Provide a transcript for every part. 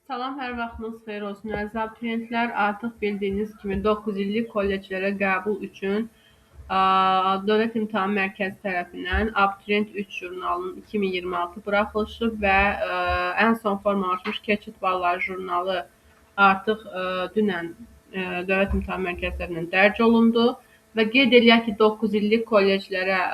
Salam, hər vaxtınız xeyir olsun əziz abituriyentlər. Artıq bildiyiniz kimi 9 illik kolleclərə qəbul üçün Dövlət İmtahan Mərkəzi tərəfindən Abituriyent 3 jurnalının 2026 buraxılışı və ən son formalaşmış keçid balları jurnalı artıq dünən Dövlət İmtahan Mərkəzi tərəfindən dərc olundu və qeyd eləyək ki, 9 illik kolleclərə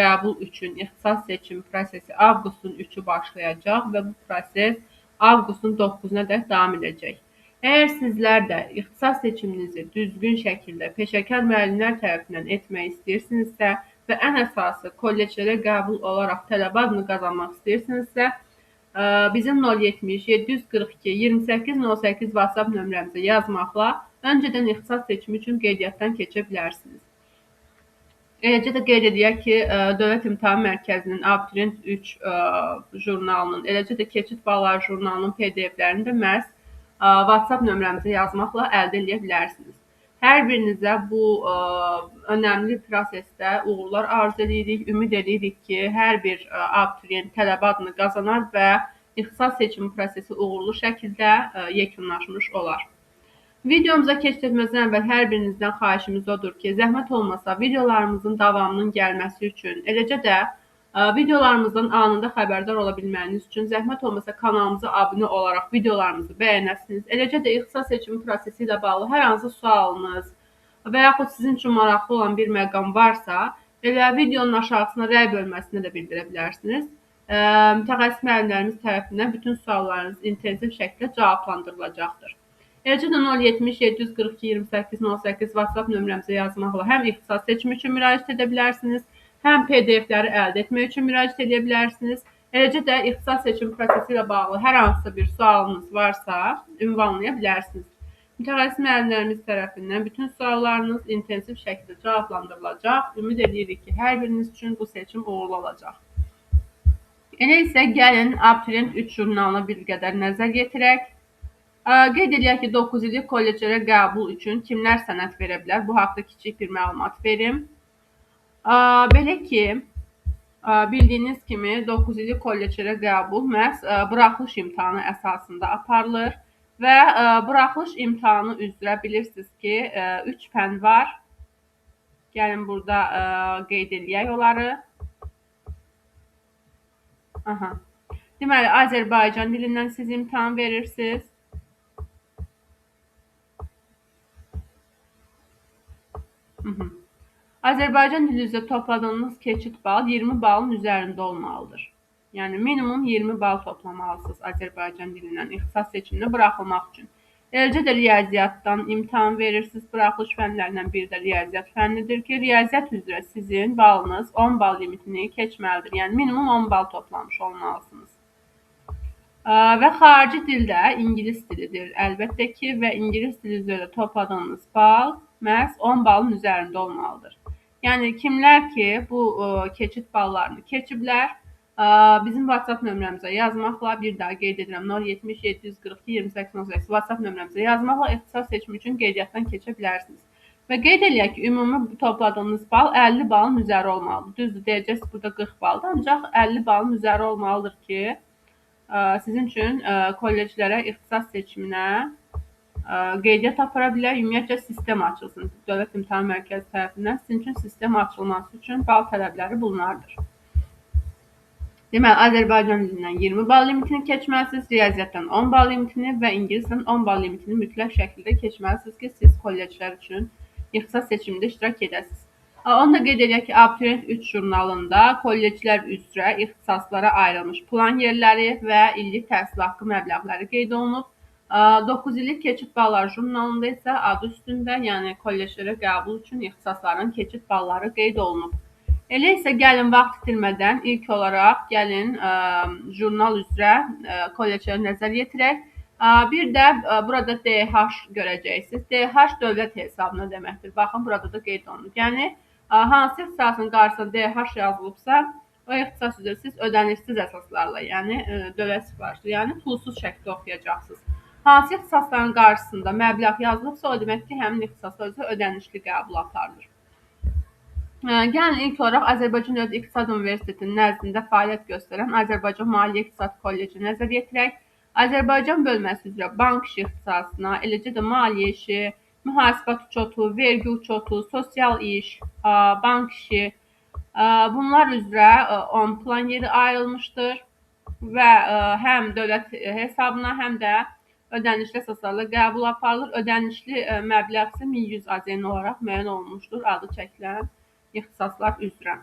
qəbul üçün ixtisas seçimi prosesi avqustun 3-ü başlayacaq və bu proses avqustun 9-unadək davam edəcək. Əgər sizlər də ixtisas seçiminizi düzgün şəkildə peşəkar müəllimlər tərəfindən etmək istəyirsinizsə və ən əsası kolleclərə qəbul olaraq tələbə adını qazanmaq istəyirsinizsə, bizim 070 742 2808 WhatsApp nömrəmizə yazmaqla öncədən ixtisas seçimi üçün qeydiyyatdan keçə bilərsiniz. Eləcə də qeyd edək ki, Dövlət İmtahan Mərkəzinin Abituriyent 3 jurnalının, eləcə də keçid balları jurnalının PDF-lərini də məhz WhatsApp nömrəmizə yazmaqla əldə edə bilərsiniz. Hər birinizə bu önəmli prosesdə uğurlar arzu edirik. Ümid edirik ki, hər bir abituriyent tələbə adını qazanar və ixtisas seçimi prosesi uğurlu şəkildə yekunlaşmış olar. Videomuza keçməzdən əvvəl hər birinizdən xahişimiz odur ki, zəhmət olmasa videolarımızın davamının gəlməsi üçün, eləcə də videolarımızdan anında xəbərdar ola bilməyiniz üçün zəhmət olmasa kanalımıza abunə olaraq videolarımızı bəyənəsiniz. Eləcə də ixtisas seçimi prosesi ilə bağlı hər hansı sualınız və yaxud sizin üçün maraqlı olan bir məqam varsa, elə videonun aşağısına rəy bölməsinə də bildirə bilərsiniz. Mütəxəssis müəllimlərimiz tərəfindən bütün suallarınız intensiv şəkildə cavablandırılacaqdır. Eləcə də 070 742 2808 WhatsApp nömrəmizə yazmaqla həm ixtisas seçimi üçün müraciət edə bilərsiniz, həm PDF-ləri əldə etmək üçün müraciət edə bilərsiniz. Eləcə də ixtisas seçimi prosesi ilə bağlı hər hansı bir sualınız varsa, ünvanlaya bilərsiniz. Mütəxəssis müəllimlərimiz tərəfindən bütün suallarınız intensiv şəkildə cavablandırılacaq. Ümid edirik ki, hər biriniz üçün bu seçim uğurlu olacaq. Elə isə gəlin Abituriyent 3 jurnalına bir qədər nəzər yetirək. Qeyd edək ki, 9 illik kolleclərə qəbul üçün kimlər sənəd verə bilər? Bu haqda kiçik bir məlumat verim. Belə ki, bildiyiniz kimi 9 illik kolleclərə qəbul məhz buraxılış imtahanı əsasında aparılır və buraxılış imtahanı üzrə bilirsiniz ki, 3 fənn var. Gəlin burada qeyd edək onları. Deməli, Azərbaycan dilindən siz imtahan verirsiniz. Azərbaycan dili üzrə topladığınız keçid bal 20 balın üzərində olmalıdır. Yəni minimum 20 bal toplamalısınız Azərbaycan dilindən ixtisas seçiminə buraxılmaq üçün. Eləcə də riyaziyyatdan imtahan verirsiniz. Buraxılış fənlərindən biri də riyaziyyat fənnidir ki, riyaziyyat üzrə sizin balınız 10 bal limitini keçməlidir. Yəni minimum 10 bal toplamış olmalısınız. Və xarici dildə ingilis dilidir əlbəttə ki, və ingilis dili üzrə topladığınız bal məhz 10 balın üzərində olmalıdır. Yəni kimlər ki, bu keçid ballarını keçiblər, bizim WhatsApp nömrəmizə yazmaqla, bir daha qeyd edirəm, 070 742 2808 WhatsApp nömrəmizə yazmaqla ixtisas seçimi üçün qeydiyyatdan keçə bilərsiniz. Və qeyd eləyək ki, ümumi topladığınız bal 50 balın üzəri olmalıdır. Düzdür, deyəcəksiniz, burada 40 baldır, ancaq 50 balın üzəri olmalıdır ki, sizin üçün kolleclərə ixtisas seçiminə qeydiyyat apara bilər, ümumiyyətcə sistem açılsın. Dövlət İmtahan Mərkəzi tərəfindən sizin üçün sistem açılması üçün bal tələbləri bunlardır. Deməli, Azərbaycan dilindən 20 bal limitini keçməlisiniz, riyaziyyatdan 10 bal limitini və ingilisdən 10 bal limitini mütləq şəkildə keçməlisiniz ki, siz kolleclər üçün ixtisas seçimində iştirak edəsiniz. Onu da qeyd edək ki, Abituriyent 3 jurnalında kolleclər üzrə ixtisaslara ayrılmış plan yerləri və illik təhsil haqqı məbləğləri qeyd olunub. 9 illik keçid balları jurnalında isə adı üstündə, yəni kolleclərə qəbul üçün ixtisasların keçid balları qeyd olunub. Elə isə gəlin vaxt itirmədən ilk olaraq gəlin jurnal üzrə kolleclərə nəzər yetirək. Bir də burada DH görəcəksiniz. DH dövlət hesabına deməkdir. Baxın, burada da qeyd olunub. Yəni, hansı ixtisasın qarşısında DH yazılıbsa, o ixtisas üzrə siz ödənişsiz əsaslarla, yəni dövlət sifarişli, yəni pulsuz şəkildə oxuyacaqsınız. Hansı ixtisasların qarşısında məbləğ yazılıbsa, o demək ki, həmin ixtisaslar üzrə ödənişli qəbul aparılır. Gəlin ilk olaraq Azərbaycan Dövlət İqtisad Universitetinin nəzdində fəaliyyət göstərən Azərbaycan Maliyyə İqtisad Kolleci nəzər yetirək. Azərbaycan bölməsi üzrə bank işi ixtisasına, eləcə də maliyyə işi, mühasibat uçotu, vergi uçotu, sosial iş, bank işi, bunlar üzrə 10 plan yeri ayrılmışdır və həm dövlət hesabına, həm də ödənişli əsaslarla qəbul aparılır. Ödənişli məbləğ isə 1100 AZN olaraq müəyyən olunmuşdur adı çəkilən ixtisaslar üzrə.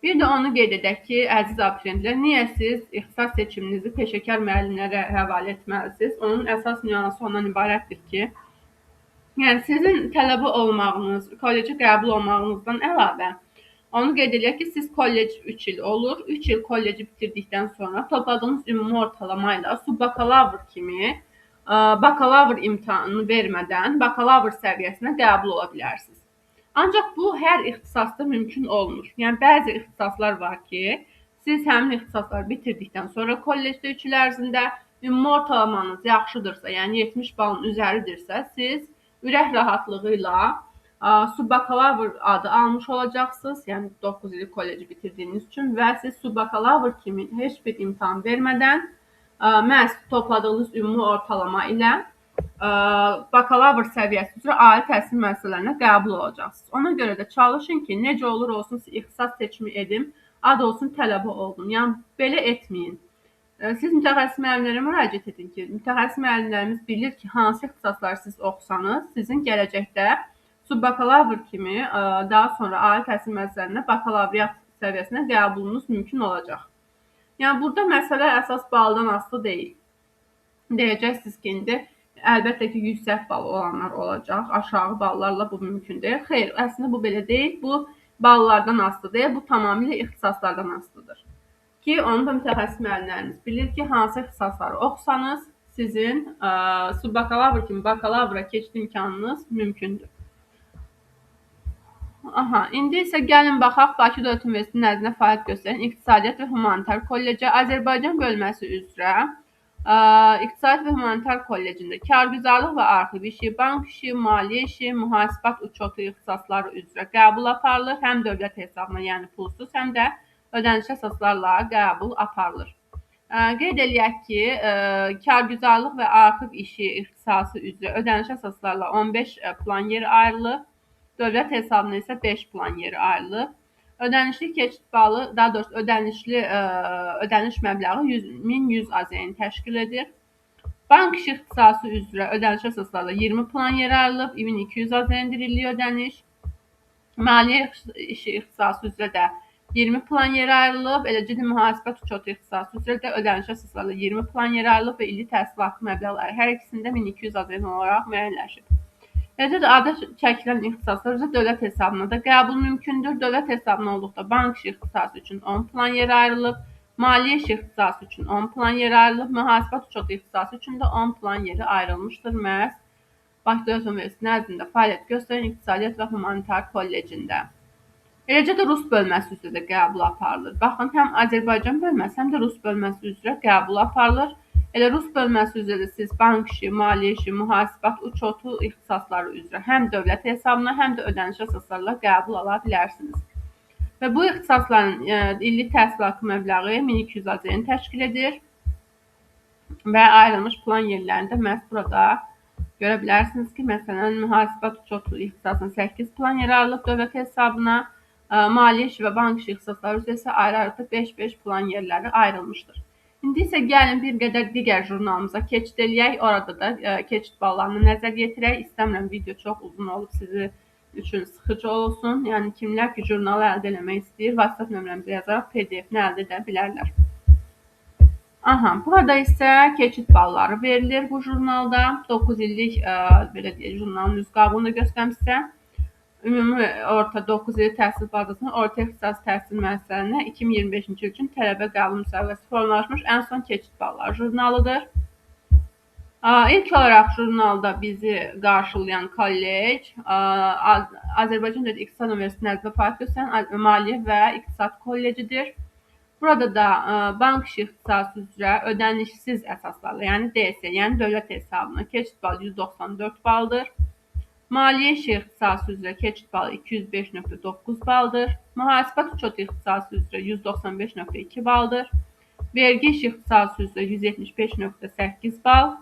Bir də onu qeyd edək ki, əziz abituriyentlər, niyə siz ixtisas seçiminizi peşəkar müəllimlərə həvalə etməlisiniz? Onun əsas nüansı ondan ibarətdir ki, yəni sizin tələbə olmağınız, kollecə qəbul olmağınızdan əlavə, onu qeyd edək ki, siz kollec 3 il olur. 3 il kolleci bitirdikdən sonra topladığınız ümumi ortalama ilə subbakalavr kimi bakalavr imtahanını vermədən bakalavr səviyyəsinə qəbul ola bilərsiniz. Ancaq bu hər ixtisasda mümkün olmur. Yəni bəzi ixtisaslar var ki, siz həmin ixtisasları bitirdikdən sonra kollecdə 3 il ərzində ümumi ortalamanız yaxşıdırsa, yəni 70 balın üzəridirsə, siz ürək rahatlığı ilə subbakalavr adı almış olacaqsınız. Yəni 9 illik kolleci bitirdiyiniz üçün və siz subbakalavr kimi heç bir imtahan vermədən məhz topladığınız ümumi ortalama ilə bakalavr səviyyəsi üzrə ali təhsil müəssisələrinə qəbul olacaqsınız. Ona görə də çalışın ki, necə olur olsun ixtisas seçimi edim, ad olsun tələbə oldum. Yəni belə etməyin. Siz mütəxəssis müəllimlərə müraciət edin ki, mütəxəssis müəllimlərimiz bilir ki, hansı ixtisasları siz oxusanız, sizin gələcəkdə subbakalavr kimi daha sonra ali təhsil müəssisələrinə bakalavriat səviyyəsinə qəbulunuz mümkün olacaq. Yəni burada məsələ əsas baldan asılı deyil. Deyəcəksiniz ki, indi əlbəttə ki, yüksək bal olanlar olacaq, aşağı ballarla bu mümkün deyil. Xeyr, əslində bu belə deyil, bu ballardan asılı deyil, bu tamamilə ixtisaslardan asılıdır. Ki, onu da mütəxəssis müəllimlərimiz bilir ki, hansı ixtisasları oxusanız, sizin subbakalavr kimi bakalavra keçid imkanınız mümkündür. İndi isə gəlin baxaq Bakı Dövlət Universitetinin nəzdində fəaliyyət göstərən İqtisadiyyat və Humanitar Kollecə. Azərbaycan bölməsi üzrə İqtisadiyyat və Humanitar Kollecində kargüzarlıq və arxiv işi, bank işi, maliyyə işi, mühasibat uçotu ixtisasları üzrə qəbul aparılır. Həm dövlət hesabına, yəni pulsuz, həm də ödənişli əsaslarla qəbul aparılır. Qeyd eləyək ki, kargüzarlıq və arxiv işi ixtisası üzrə ödənişli əsaslarla 15 plan yeri ayrılıb. Dövlət hesabına isə 5 plan yeri ayrılıb. Ödənişli keçid balı, daha doğrusu ödəniş məbləği 1100 AZN təşkil edir. Bank işi ixtisası üzrə ödəniş əsaslarla 20 plan yeri ayrılıb, 2200 AZN-dir illik ödəniş. Maliyyə işi ixtisası üzrə də 20 plan yeri ayrılıb, eləcə də mühasibat uçotu ixtisası üzrə də ödəniş əsaslarla 20 plan yeri ayrılıb və illik təhsil haqqı məbləğləri hər ikisində 1200 AZN olaraq müəyyənləşib. Eləcə də adı çəkilən ixtisaslar üzrə dövlət hesabına da qəbul mümkündür. Dövlət hesabına olduqda bank işi ixtisası üçün 10 plan yeri ayrılıb, maliyyə işi ixtisası üçün 10 plan yeri ayrılıb, mühasibat uçotu ixtisası üçün də 10 plan yeri ayrılmışdır məhz Bakı Dövlət Universitetinin nəzdində fəaliyyət göstərən İqtisadiyyat və Humanitar Kollecində. Eləcə də Rus bölməsi üzrə də qəbul aparılır. Baxın, həm Azərbaycan bölməsi, həm də Rus bölməsi üzrə qəbul aparılır. Elə Rus bölməsi üzrə də siz bank işi, maliyyə işi, mühasibat uçotu ixtisasları üzrə həm dövlət hesabına, həm də ödəniş əsaslarla qəbul ala bilərsiniz. Və bu ixtisasların illik təhsil haqqı məbləği 1200 AZN təşkil edir və ayrılmış plan yerlərində məhz burada görə bilərsiniz ki, məsələn, mühasibat uçotu ixtisasının 8 plan yer ayrılıb dövlət hesabına, maliyyə işi və bank işi ixtisasları üzrə isə ayrı-ayrı 5-5 plan yerləri ayrılmışdır. İndi isə gəlin bir qədər digər jurnalımıza keçid eləyək. Orada da keçid ballarını nəzər yetirək. İstəmirəm, video çox uzun olub, sizi üçün sıxıcı olsun. Yəni kimlər ki, jurnalı əldə eləmək istəyir, WhatsApp nömrəmizə yazaraq PDF-ni əldə edə bilərlər. Burada isə keçid balları verilir bu jurnalda. 9 illik belə deyək, jurnalın üz qabığını göstərmişsə. Ümumi orta 9 illik təhsil bazasına orta ixtisas təhsil müəssisələrinə 2025-ci il üçün tələbə qəbul müsabiqəsi formalaşmış ən son keçid balları jurnalıdır. İlk olaraq jurnalda bizi qarşılayan kollec Azərbaycan Dövlət İqtisad Universitetinin nəzdində fəaliyyət göstərən Maliyyə və İqtisad Kollecidir. Burada da bank işi ixtisası üzrə ödənişsiz əsaslarla, yəni DS, yəni dövlət hesabına keçid balı 194 baldır. Maliyyə işi ixtisası üzrə keçid balı 205,9 baldır. Mühasibət uçot ixtisası üzrə 195,2 baldır. Vergi işi ixtisası üzrə 175,8 bal.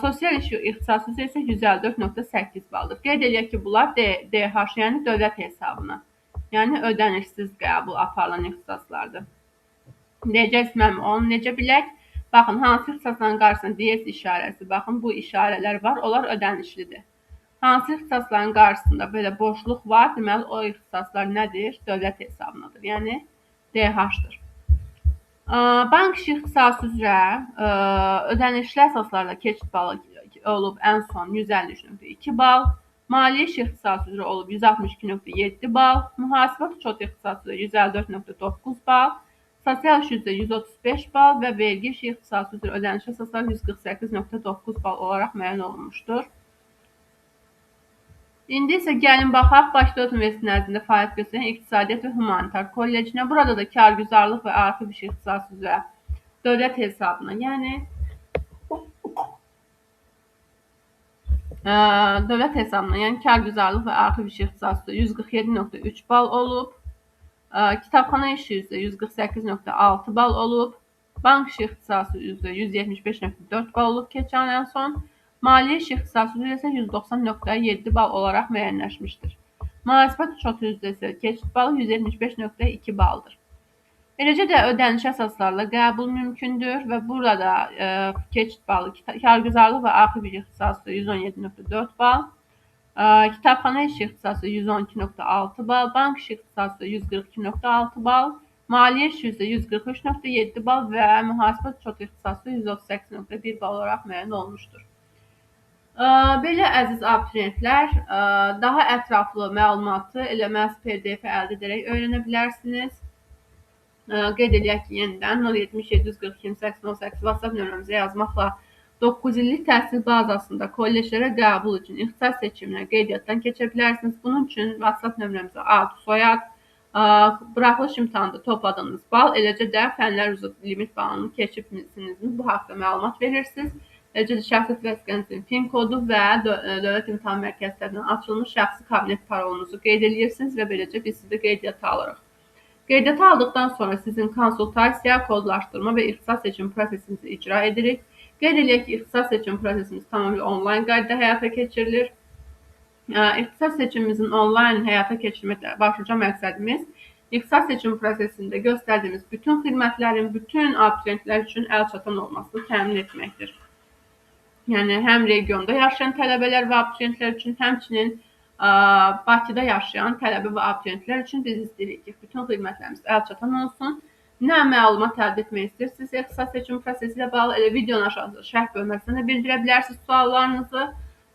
Sosial iş ixtisası üzrə isə 154,8 baldır. Qeyd eləyək ki, bunlar DH, yəni dövlət hesabına, yəni ödənişsiz qəbul aparılan ixtisaslardır. Deyəcəksiniz, müəllim, onu necə bilək? Baxın, hansı ixtisasların qarşısında DS işarəsi, baxın, bu işarələr var, onlar ödənişlidir. Hansı ixtisasların qarşısında belə boşluq var, deməli, o ixtisaslar nədir? Dövlət hesabınadır, yəni DH-dır. Bank işi ixtisası üzrə ödənişli əsaslarla keçid balı olub ən son 153,2 bal, maliyyə işi ixtisası üzrə olub 162,7 bal, mühasibət uçot ixtisası üzrə 154,9 bal, sosial iş üzrə 135 bal və vergi işi ixtisası üzrə ödənişli əsaslar 148,9 bal olaraq müəyyən olunmuşdur. İndi isə gəlin baxaq Bakı Dövlət Universiteti nəzdində fəaliyyət göstərən İqtisadiyyat və Humanitar Kollecinə. Burada da kargüzarlıq və arxiv işi ixtisası üzrə dövlət hesabına, yəni dövlət hesabına, yəni kargüzarlıq və arxiv işi ixtisası üzrə 147,3 bal olub. Kitabxana işi üzrə 148,6 bal olub. Bank işi ixtisası üzrə 175,4 bal olub keçən ən son. Maliyyə işi ixtisası üzrə isə 190,7 bal olaraq müəyyənləşmişdir. Mühasibət uçotu üzrə isə keçid balı 175,2 baldır. Eləcə də ödəniş əsaslarla qəbul mümkündür və burada keçid balı kargüzarlıq və arxiv işi ixtisası 117,4 bal, kitabxana işi ixtisası 112,6 bal, bank işi ixtisası 142,6 bal, maliyyə işi üzrə 143,7 bal və mühasibət uçotu ixtisası 138,1 bal olaraq müəyyən olunmuşdur. Belə əziz abituriyentlər, daha ətraflı məlumatı elə məhz PDF-i əldə edərək öyrənə bilərsiniz. Qeyd eləyək ki, yenidən 070-742-8018 WhatsApp nömrəmizə yazmaqla 9 illik təhsil bazasında kolleclərə qəbul üçün ixtisas seçiminə qeydiyyatdan keçə bilərsiniz. Bunun üçün WhatsApp nömrəmizə ad, soyad, buraxılış imtahanında topladığınız bal, eləcə də fənlər üzrə limit balını keçibsinizmi bu haqda məlumat verirsiniz. Eləcə də şəxsiyyət vəsiqənizin PIN kodu və Dövlət İmtahan Mərkəzi tərəfindən açılmış şəxsi kabinet parolunuzu qeyd edirsiniz və beləcə biz sizi qeydiyyata alırıq. Qeydiyyata aldıqdan sonra sizin konsultasiya, kodlaşdırma və ixtisas seçim prosesinizi icra edirik. Qeyd eləyək ki, ixtisas seçim prosesimiz tamamilə onlayn qaydada həyata keçirilir. İxtisas seçimimizin onlayn həyata keçirməkdə başlıca məqsədimiz ixtisas seçim prosesində göstərdiyimiz bütün xidmətlərin bütün abituriyentlər üçün əlçatan olmasını təmin etməkdir. Yəni, həm regionda yaşayan tələbələr və abituriyentlər üçün, həmçinin Bakıda yaşayan tələbə və abituriyentlər üçün biz istəyirik ki, bütün xidmətlərimiz əlçatan olsun. Nə məlumat əldə etmək istəyirsiniz ixtisas seçim prosesi ilə bağlı, elə videonun aşağıda şərh bölməsində də bildirə bilərsiniz suallarınızı.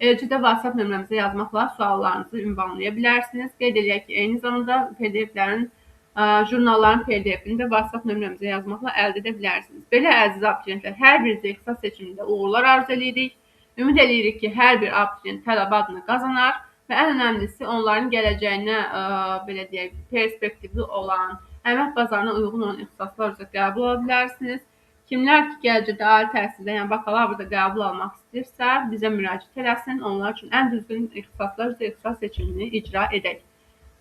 Eləcə də WhatsApp nömrəmizə yazmaqla suallarınızı ünvanlaya bilərsiniz. Qeyd eləyək ki, eyni zamanda PDF-lərin, jurnalların PDF-ini də WhatsApp nömrəmizə yazmaqla əldə edə bilərsiniz. Belə əziz abituriyentlər, hər birinizə ixtisas seçimində uğurlar arzu edirik. Ümid edirik ki, hər bir abituriyent tələbə adını qazanar və ən önəmlisi onların gələcəyinə belə deyək, perspektivli olan, əmək bazarına uyğun olan ixtisaslar üzrə qəbul ala bilərsiniz. Kimlər ki, gələcəkdə ali təhsildə, yəni bakalavrda qəbul almaq istəyirsə, bizə müraciət eləsin. Onlar üçün ən düzgün ixtisaslar üzrə ixtisas seçimini icra edək.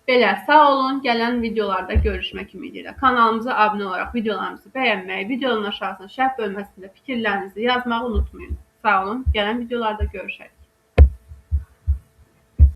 Belə, sağ olun. Gələn videolarda görüşmək ümidi ilə. Kanalımıza abunə olaraq videolarımızı bəyənməyi, videonun aşağısına şərh bölməsində fikirlərinizi yazmağı unutmayın. Sağ olun. Gələn videolarda görüşək.